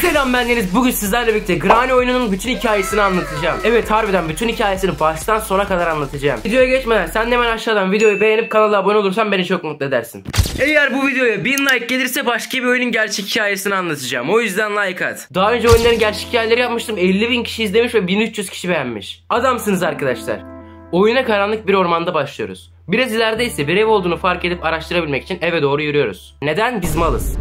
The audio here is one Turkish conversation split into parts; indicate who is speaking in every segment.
Speaker 1: Selam, ben Deniz. Bugün sizlerle birlikte Granny oyununun bütün hikayesini anlatacağım. Evet, harbiden bütün hikayesini baştan sona kadar anlatacağım. Videoya geçmeden sen de hemen aşağıdan videoyu beğenip kanala abone olursan beni çok mutlu edersin. Eğer bu videoya 1000 like gelirse başka bir oyunun gerçek hikayesini anlatacağım. O yüzden like at. Daha önce oyunların gerçek hikayeleri yapmıştım. 50.000 kişi izlemiş ve 1300 kişi beğenmiş. Adamsınız arkadaşlar. Oyuna karanlık bir ormanda başlıyoruz. Biraz ileride ise bir ev olduğunu fark edip araştırabilmek için eve doğru yürüyoruz. Neden? Biz malız.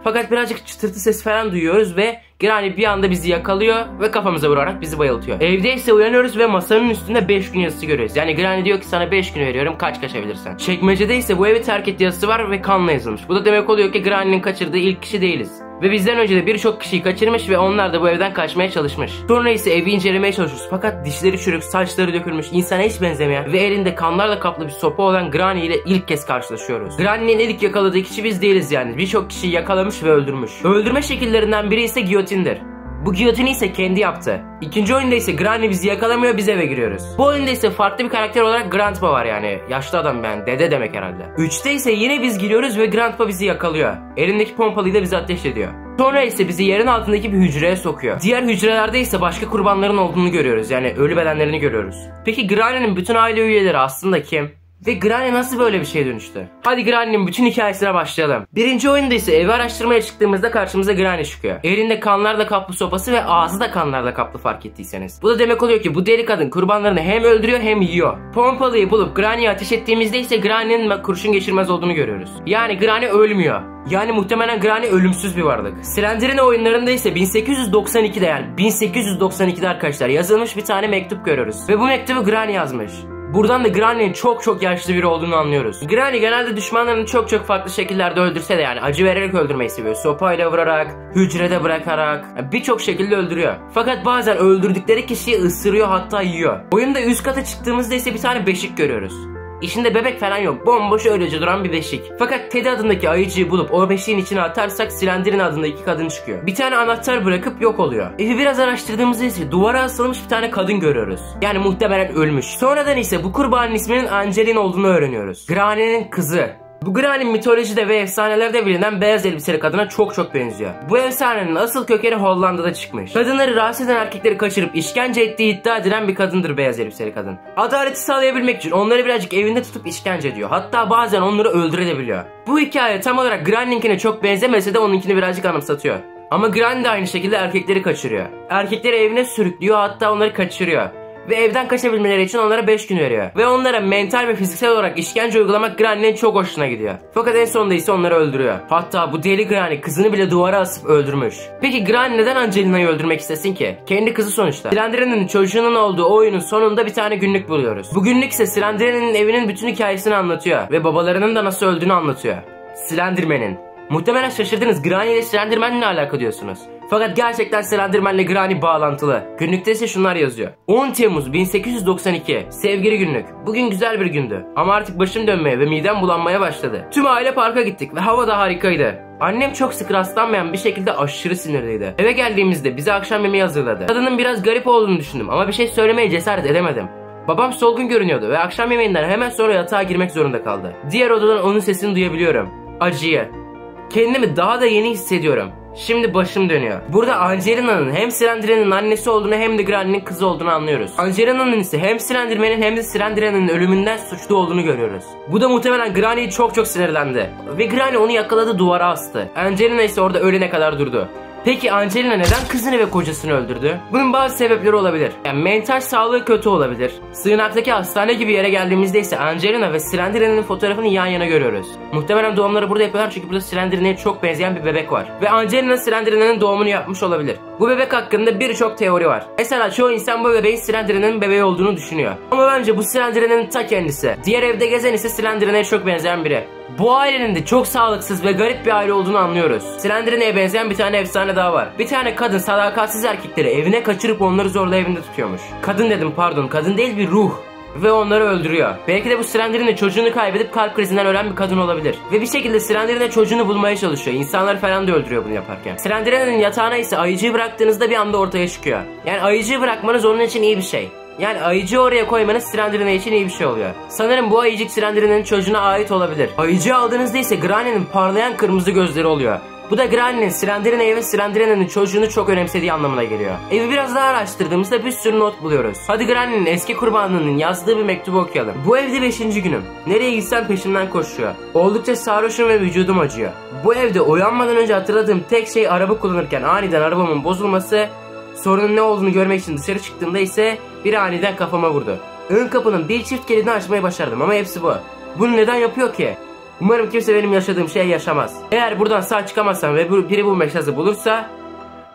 Speaker 1: Fakat birazcık çıtırtı ses falan duyuyoruz ve Granny bir anda bizi yakalıyor ve kafamıza vurarak bizi bayıltıyor. Evde ise uyanıyoruz ve masanın üstünde 5 gün yazısı görüyoruz. Yani Granny diyor ki sana 5 gün veriyorum, kaç kaçabilirsen. Çekmecede ise bu evi terk et yazısı var ve kanla yazılmış. Bu da demek oluyor ki Granny'nin kaçırdığı ilk kişi değiliz. Ve bizden önce de birçok kişiyi kaçırmış ve onlar da bu evden kaçmaya çalışmış. Sonra ise evi incelemeye çalışıyoruz. Fakat dişleri çürük, saçları dökülmüş, insana hiç benzemeyen ve elinde kanlarla kaplı bir sopa olan Granny ile ilk kez karşılaşıyoruz. Granny'nin ilk yakaladığı kişi biz değiliz yani. Birçok kişiyi yakalamış ve öldürmüş. Öldürme şekillerinden biri ise giyotindir. Bu giyotini ise kendi yaptı. İkinci oyunda ise Granny bizi yakalamıyor, biz eve giriyoruz. Bu oyunda ise farklı bir karakter olarak Grandpa var yani. Yaşlı adam, ben dede demek herhalde. 3'te ise yine biz giriyoruz ve Grandpa bizi yakalıyor. Elindeki pompalıyla bizi ateş ediyor. Sonra ise bizi yerin altındaki bir hücreye sokuyor. Diğer hücrelerde ise başka kurbanların olduğunu görüyoruz. Yani ölü bedenlerini görüyoruz. Peki Granny'nin bütün aile üyeleri aslında kim? Ve Granny nasıl böyle bir şeye dönüştü? Hadi Granny'nin bütün hikayesine başlayalım. Birinci oyunda ise evi araştırmaya çıktığımızda karşımıza Granny çıkıyor. Elinde kanlarla kaplı sopası ve ağzı da kanlarla kaplı, fark ettiyseniz. Bu da demek oluyor ki bu deli kadın kurbanlarını hem öldürüyor hem yiyor. Pompalıyı bulup Granny'ye ateş ettiğimizde ise Granny'nin kurşun geçirmez olduğunu görüyoruz. Yani Granny ölmüyor. Yani muhtemelen Granny ölümsüz bir varlık. Slenderine oyunlarında ise 1892'de, yani 1892'de arkadaşlar yazılmış bir tane mektup görüyoruz. Ve bu mektubu Granny yazmış. Buradan da Granny'nin çok yaşlı biri olduğunu anlıyoruz. Granny genelde düşmanlarını çok farklı şekillerde öldürse de yani acı vererek öldürmeyi seviyor. Sopayla vurarak, hücrede bırakarak, birçok şekilde öldürüyor. Fakat bazen öldürdükleri kişiyi ısırıyor, hatta yiyor. Oyunda üst kata çıktığımızda ise bir tane beşik görüyoruz. İçinde bebek falan yok. Bomboş öylece duran bir beşik. Fakat Teddy adındaki ayıcıyı bulup o beşiğin içine atarsak Slenderine adında iki kadın çıkıyor. Bir tane anahtar bırakıp yok oluyor. Evi biraz araştırdığımızda ise duvara asılmış bir tane kadın görüyoruz. Yani muhtemelen ölmüş. Sonradan ise bu kurbanın isminin Angeline olduğunu öğreniyoruz. Granny'nin kızı. Bu Granny mitolojide ve efsanelerde bilinen beyaz elbiseli kadına çok benziyor. Bu efsanenin asıl kökeni Hollanda'da çıkmış. Kadınları rahatsız eden erkekleri kaçırıp işkence ettiği iddia edilen bir kadındır beyaz elbiseli kadın. Adaleti sağlayabilmek için onları birazcık evinde tutup işkence ediyor. Hatta bazen onları öldürebiliyor. Bu hikaye tam olarak Granny'ninkine çok benzemese de onunkini birazcık anımsatıyor. Ama Granny de aynı şekilde erkekleri kaçırıyor. Erkekleri evine sürüklüyor, hatta onları kaçırıyor. Ve evden kaçabilmeleri için onlara 5 gün veriyor. Ve onlara mental ve fiziksel olarak işkence uygulamak Granny'nin çok hoşuna gidiyor. Fakat en sonunda ise onları öldürüyor. Hatta bu deli Granny kızını bile duvara asıp öldürmüş. Peki Granny neden Angelina'yı öldürmek istesin ki? Kendi kızı sonuçta. Slenderine'nin çocuğunun olduğu o oyunun sonunda bir tane günlük buluyoruz. Bu günlük ise Slenderine'nin evinin bütün hikayesini anlatıyor. Ve babalarının da nasıl öldüğünü anlatıyor. Slenderman'in. Muhtemelen şaşırdınız, Granny ile Slenderman ne alaka diyorsunuz. Fakat gerçekten Slenderman ile Granny bağlantılı. Günlükte ise şunlar yazıyor. 10 Temmuz 1892. Sevgili günlük. Bugün güzel bir gündü. Ama artık başım dönmeye ve midem bulanmaya başladı. Tüm aile parka gittik ve hava da harikaydı. Annem çok sık rastlanmayan bir şekilde aşırı sinirliydi. Eve geldiğimizde bize akşam yemeği hazırladı. Kadının biraz garip olduğunu düşündüm ama bir şey söylemeye cesaret edemedim. Babam solgun görünüyordu ve akşam yemeğinden hemen sonra yatağa girmek zorunda kaldı. Diğer odadan onun sesini duyabiliyorum. Acıyı. Kendimi daha da yeni hissediyorum. Şimdi başım dönüyor. Burada Angelina'nın hem Slenderine'nin annesi olduğunu hem de Granny'nin kızı olduğunu anlıyoruz. Angelina'nın ise hem Slenderman'in hem de Slenderine'nin ölümünden suçlu olduğunu görüyoruz. Bu da muhtemelen Granny'yi çok sinirlendi. Ve Granny onu yakaladı, duvara astı. Angelina ise orada ölene kadar durdu. Peki Angelina neden kızını ve kocasını öldürdü? Bunun bazı sebepleri olabilir. Yani mental sağlığı kötü olabilir. Sığınaktaki hastane gibi yere geldiğimizde ise Angelina ve Slenderine'nin fotoğrafını yan yana görüyoruz. Muhtemelen doğumları burada yapıyorlar çünkü burada Slenderine'ye çok benzeyen bir bebek var. Ve Angelina Slenderine'nin doğumunu yapmış olabilir. Bu bebek hakkında birçok teori var. Mesela çoğu insan bu bebeğin Slenderine'nin bebeği olduğunu düşünüyor. Ama bence bu Slenderine'nin ta kendisi. Diğer evde gezen ise Slenderine'ye çok benzeyen biri. Bu ailenin de çok sağlıksız ve garip bir aile olduğunu anlıyoruz. Slenderine'ye benzeyen bir tane efsane daha var. Bir tane kadın sadakatsiz erkekleri evine kaçırıp onları zorla evinde tutuyormuş. Kadın dedim, pardon, kadın değil, bir ruh. Ve onları öldürüyor. Belki de bu Slenderine çocuğunu kaybedip kalp krizinden ölen bir kadın olabilir. Ve bir şekilde Slenderine çocuğunu bulmaya çalışıyor. İnsanlar falan da öldürüyor bunu yaparken. Slenderine'nin yatağına ise ayıcıyı bıraktığınızda bir anda ortaya çıkıyor. Yani ayıcıyı bırakmanız onun için iyi bir şey. Yani ayıcıyı oraya koymanız Slenderine için iyi bir şey oluyor. Sanırım bu ayıcık Slenderine'nin çocuğuna ait olabilir. Ayıcıyı aldığınızda ise Granny'nin parlayan kırmızı gözleri oluyor. Bu da Granny'nin Slendrine'yi ve Slendrine'nin çocuğunu çok önemsediği anlamına geliyor. Evi biraz daha araştırdığımızda bir sürü not buluyoruz. Hadi Granny'nin eski kurbanının yazdığı bir mektubu okuyalım. Bu evde 5. günüm. Nereye gitsem peşimden koşuyor. Oldukça sarhoşum ve vücudum acıyor. Bu evde uyanmadan önce hatırladığım tek şey araba kullanırken aniden arabamın bozulması. Sorunun ne olduğunu görmek için dışarı çıktığımda ise biri aniden kafama vurdu. Ön kapının bir çift kilidini açmayı başardım ama hepsi bu. Bunu neden yapıyor ki? Umarım kimse benim yaşadığım şeyi yaşamaz. Eğer buradan sağ çıkamazsam ve biri bu meşazı bulursa,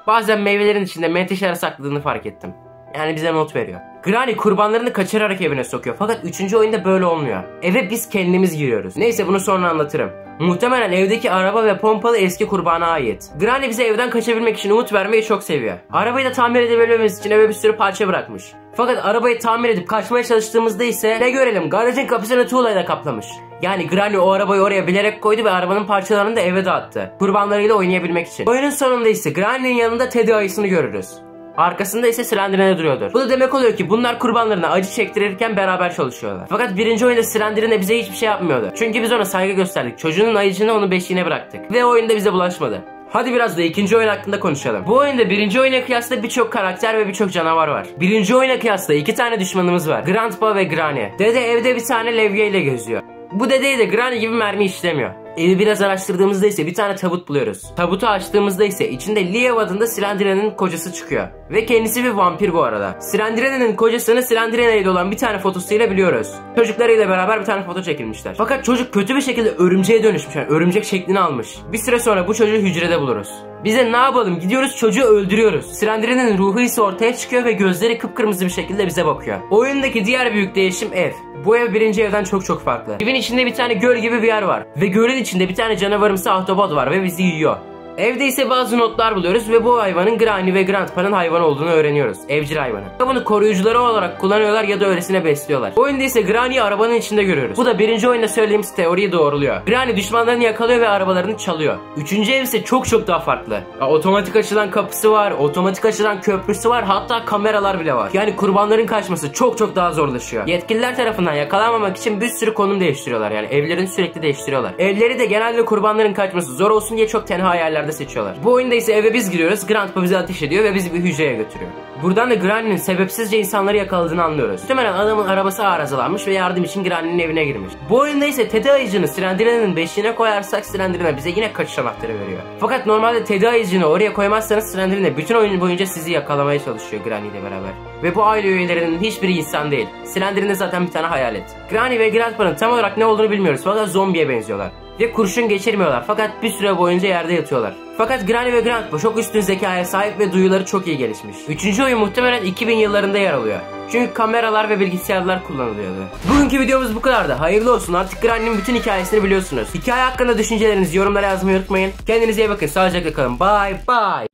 Speaker 1: bazen meyvelerin içinde menteşeler sakladığını fark ettim. Yani bize not veriyor. Granny kurbanlarını kaçırarak evine sokuyor. Fakat 3. oyunda böyle olmuyor. Eve biz kendimiz giriyoruz. Neyse bunu sonra anlatırım. Muhtemelen evdeki araba ve pompalı eski kurbana ait. Granny bize evden kaçabilmek için umut vermeyi çok seviyor. Arabayı da tamir edebilmemiz için eve bir sürü parça bırakmış. Fakat arabayı tamir edip kaçmaya çalıştığımızda ise ne görelim, garajın kapısını tuğlayla kaplamış. Yani Granny o arabayı oraya bilerek koydu ve arabanın parçalarını da eve dağıttı. Kurbanlarıyla oynayabilmek için. Oyunun sonunda ise Granny'nin yanında Teddy ayısını görürüz. Arkasında ise Slendrine duruyordur. Bu da demek oluyor ki bunlar kurbanlarına acı çektirirken beraber çalışıyorlar. Fakat 1. oyunda Slendrine bize hiçbir şey yapmıyordu. Çünkü biz ona saygı gösterdik. Çocuğunun ayıcını onun beşiğine bıraktık. Ve oyunda bize bulaşmadı. Hadi biraz da 2. oyun hakkında konuşalım. Bu oyunda 1. oyuna kıyasla birçok karakter ve birçok canavar var. 1. oyuna kıyasla 2 tane düşmanımız var. Grandpa ve Granny. Dede evde bir tane levye ile geziyor. Bu dedeye de Granny gibi mermi işlemiyor. Evi biraz araştırdığımızda ise bir tane tabut buluyoruz. Tabutu açtığımızda ise içinde Liev adında Slendrine'nin kocası çıkıyor. Ve kendisi bir vampir bu arada. Slendrine'nin kocasını Slendrine ile olan bir tane fotosuyla biliyoruz. Çocuklarıyla beraber bir tane foto çekilmişler. Fakat çocuk kötü bir şekilde örümceğe dönüşmüş. Yani örümcek şeklini almış. Bir süre sonra bu çocuğu hücrede buluruz. Bize ne yapalım, gidiyoruz çocuğu öldürüyoruz. Slendrine'nin ruhu ise ortaya çıkıyor ve gözleri kıpkırmızı bir şekilde bize bakıyor. Oyundaki diğer büyük değişim ev. Bu ev 1. evden çok farklı. Evin içinde bir tane göl gibi bir yer var. Ve gölün içinde bir tane canavarımsı ahtapot var ve bizi yiyor. Evde ise bazı notlar buluyoruz ve bu hayvanın Granny ve Grandpa'nın hayvanı olduğunu öğreniyoruz. Evcil hayvanı. Bunu koruyucuları olarak kullanıyorlar ya da öylesine besliyorlar. Oyunda ise Granny'yi arabanın içinde görüyoruz. Bu da 1. oyunda söylediğimiz teoriyi doğruluyor. Granny düşmanlarını yakalıyor ve arabalarını çalıyor. 3. ev ise çok daha farklı. Otomatik açılan kapısı var, otomatik açılan köprüsü var, hatta kameralar bile var. Yani kurbanların kaçması çok daha zorlaşıyor. Yetkililer tarafından yakalanmamak için bir sürü konum değiştiriyorlar. Yani evlerini sürekli değiştiriyorlar. Evleri de genelde kurbanların kaçması zor olsun diye çok tenha yerlerde seçiyorlar. Bu oyunda ise eve biz giriyoruz, Grandpa bizi ateş ediyor ve bizi bir hücreye götürüyor. Buradan da Granny'nin sebepsizce insanları yakaladığını anlıyoruz. Muhtemelen adamın arabası arızalanmış ve yardım için Granny'nin evine girmiş. Bu oyunda ise Teddy ayıcını Slendrine'nin beşiğine koyarsak Slendrine bize yine kaçış anahtarı veriyor. Fakat normalde Teddy ayıcını oraya koymazsanız Slendrine bütün oyun boyunca sizi yakalamaya çalışıyor Granny ile beraber. Ve bu aile üyelerinin hiçbiri insan değil. Slendrine zaten bir tane hayalet. Granny ve Grandpa'nın tam olarak ne olduğunu bilmiyoruz fakat zombiye benziyorlar. Ve kurşun geçirmiyorlar fakat bir süre boyunca yerde yatıyorlar. Fakat Granny ve Grandpa çok üstün zekaya sahip ve duyuları çok iyi gelişmiş. 3. oyun muhtemelen 2000 yıllarında yer alıyor. Çünkü kameralar ve bilgisayarlar kullanılıyordu. Bugünkü videomuz bu kadardı. Hayırlı olsun, artık Granny'nin bütün hikayesini biliyorsunuz. Hikaye hakkında düşüncelerinizi yorumlara yazmayı unutmayın. Kendinize iyi bakın, sağlıcakla kalın. Bye bye.